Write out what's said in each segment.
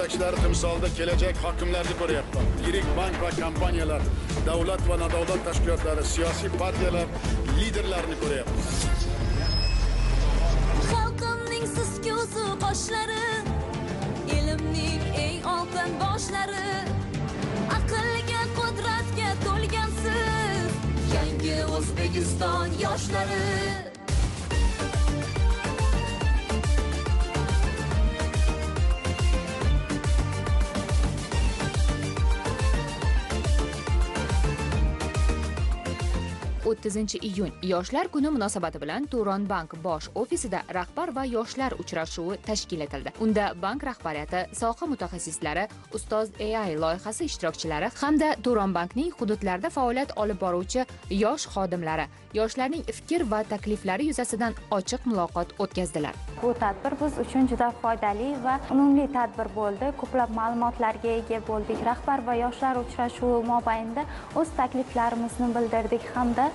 yetakchilari timsolida kelajak hokimlarni ko'ryapman. Yirik bank va kompaniyalar, davlat va nodavlat tashkilotlari, siyosiy partiyalar liderlarini ko'ryapman. Xalqimning siz-ko'zi qoshlari, elimning eng oltin boshlari, aqlga, qudratga to'lgansiz, yangi O'zbekiston yoshlari. iyun Yoshlar kuni munosabati bilan Turon Bank bosh ofisida rahbar va yoshlar uchrashuvi tashkil etildi. Unda bank rahbariyati, soha mutaxassislari, Ustoz AI loyihasi ishtirokchilari hamda Turon Bankning hududlarda faoliyat olib boruvchi yosh xodimlari yoshlarning fikr va takliflari yuzasidan ochiq muloqot o'tkazdilar. Bu tadbir biz uchun juda foydali va unumli tadbir bo'ldi. Ko'plab ma'lumotlarga ega bo'ldik. Rahbar va yoshlar uchrashuvi mobaynida o'z takliflarimizni bildirdik hamda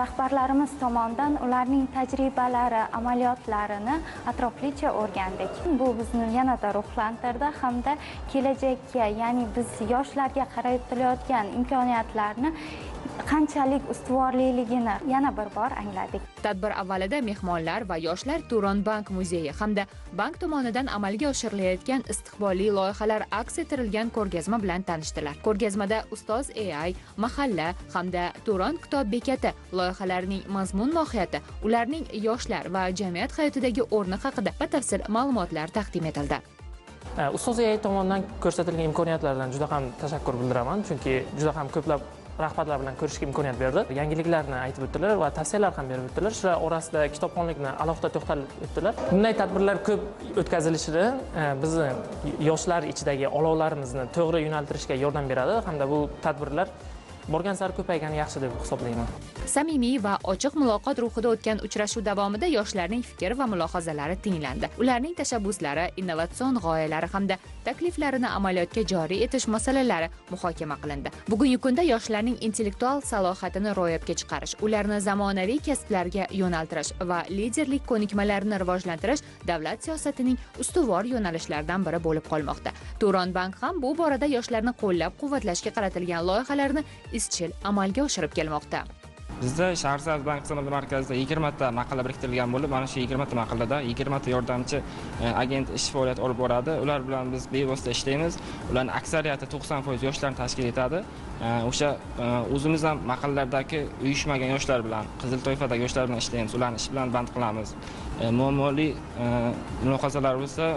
rahbarlarimiz tomonidan ularning tajribalari, amaliyotlarini atroflicha o'rgandik. Bu bizni yanada ruhlantirdi hamda kelajakka, ya'ni biz yoshlarga qaratilayotgan imkoniyatlarni qanchalik ustuvorliligini yana bir bor angladik. Tadbir avvalida mehmonlar va yoshlar Turon Bank muzeyi hamda bank tomonidan amalga oshirilayotgan istiqbolli loyihalar aks ettirilgan ko'rgazma bilan tanishdilar. Ko'rgazmada Ustoz AI, mahalla hamda Turon kitob bekati loyihalarining mazmun mohiyati, ularning yoshlar va jamiyat hayotidagi o'rni haqida batafsil ma'lumotlar taqdim etildi. Ustoz AI tomonidan ko'rsatilgan imkoniyatlardan juda ham tashakkur bildiraman, chunki juda ham ko'plab rahbarlar bilan ko'rishga imkoniyat berdi. Yangiliklarni aytib o'tdilar va tavsiyalar ham berib o'tdilar. Shular orasida kitobxonlikni alohida to'xtalib o'tdilar. Bunday tadbirlar ko'p o'tkazilishida bizni yoshlar ichidagi olovlarimizni to'g'ri yo'naltirishga yordam beradi hamda bu tadbirlar borgan sari ko'paygani yaxshi deb hisoblayman. Samimiy va ochiq muloqot ruhida o'tgan uchrashuv davomida yoshlarning fikr va mulohazalari tinglandi. Ularning tashabbuslari, innovatsion g'oyalari hamda takliflarini amaliyotga joriy etish masalalari muhokama qilindi. Bugungi kunda yoshlarning intellektual salohiyatini ro'yobga chiqarish, ularni zamonaviy kasblarga yo'naltirish va liderlik ko'nikmalarini rivojlantirish davlat siyosatining ustuvor yo'nalishlaridan biri bo'lib qolmoqda. Turon Bank ham bu borada yoshlarni qo'llab-quvvatlashga qaratilgan loyihalarni izchil amalga oshirib kelmoqda. Bizda Shahrisabz bank xizmati markazida 20 ta maqola biriktirilgan bo'lib, mana shu 20 ta maqolada 20 ta yordamchi agent ish faoliyat olib boradi. Ular bilan biz bevosita ishlaymiz. Ularning aksariyati 90% yoshlarni tashkil etadi. O'sha o'zimiz ham maqollardagi uyushmagan yoshlar bilan, qizil toifadagi yoshlar bilan ishlaymiz. Ularni ish bilan band qilamiz. Muammoli mulohazalar bo'lsa,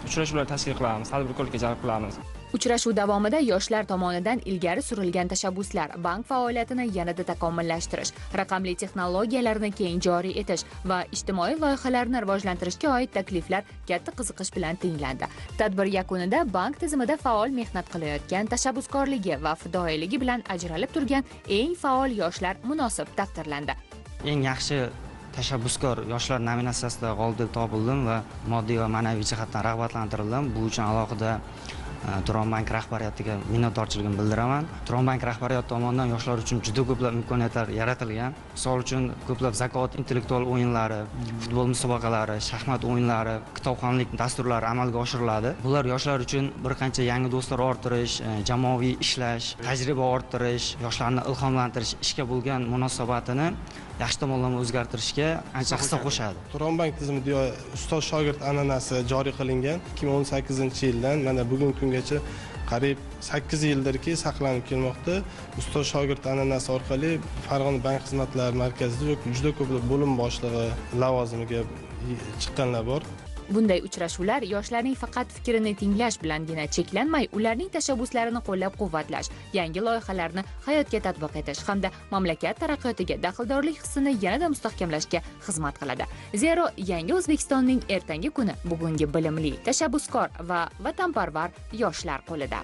uchrashuvlar tashkil qilamiz, tadbirkorlikka jalb qilamiz. Uchrashuv davomida yoshlar tomonidan ilgari surilgan tashabbuslar, bank faoliyatini yanada takomillashtirish, raqamli texnologiyalarni keng joriy etish va ijtimoiy loyihalarni rivojlantirishga oid takliflar katta qiziqish bilan tinglandi. Tadbir yakunida bank tizimida faol mehnat qilayotgan, tashabbuskorligi va fidoyiligi bilan ajralib turgan eng faol yoshlar munosib taqdirlandi. Eng yaxshi tashabbuskor yoshlar nominatsiyasida g'olib topildim va moddiy va ma'naviy jihatdan rag'batlantirildim. Bu uchun alohida Turon Bank rahbariyatiga minnatdorchiligimni bildiraman. Turon Bank rahbariyati tomonidan yoshlar uchun juda ko'plab imkoniyatlar yaratilgan. Misol uchun ko'plab zakovat intellektual o'yinlari, futbol musobaqalari, shaxmat o'yinlari, kitobxonlik dasturlari amalga oshiriladi. Bular yoshlar uchun bir qancha yangi do'stlar orttirish, jamoaviy ishlash, tajriba orttirish, yoshlarni ilhomlantirish, ishga bo'lgan munosabatini yaxshi tomonlarga o'zgartirishga ancha hissa qo'shadi. Turon Bank tizimida ustoz shogird an'anasi joriy qilingan 2018-yildan mana bugungi kungacha qariyb 8 yildirki saqlanib kelmoqda. Ustoz shogird an'anasi orqali Farg'ona bank xizmatlari markazida juda ko'plab bo'lim boshlig'i lavozimiga chiqqanlar bor. Bunday uchrashuvlar yoshlarning faqat fikrini tinglash bilangina cheklanmay, ularning tashabbuslarini qo'llab-quvvatlash, yangi loyihalarni hayotga tatbiq etish hamda mamlakat taraqqiyotiga daxldorlik hissini yanada mustahkamlashga xizmat qiladi. Zero yangi O'zbekistonning ertangi kuni bugungi bilimli, tashabbuskor va vatanparvar yoshlar qo'lida.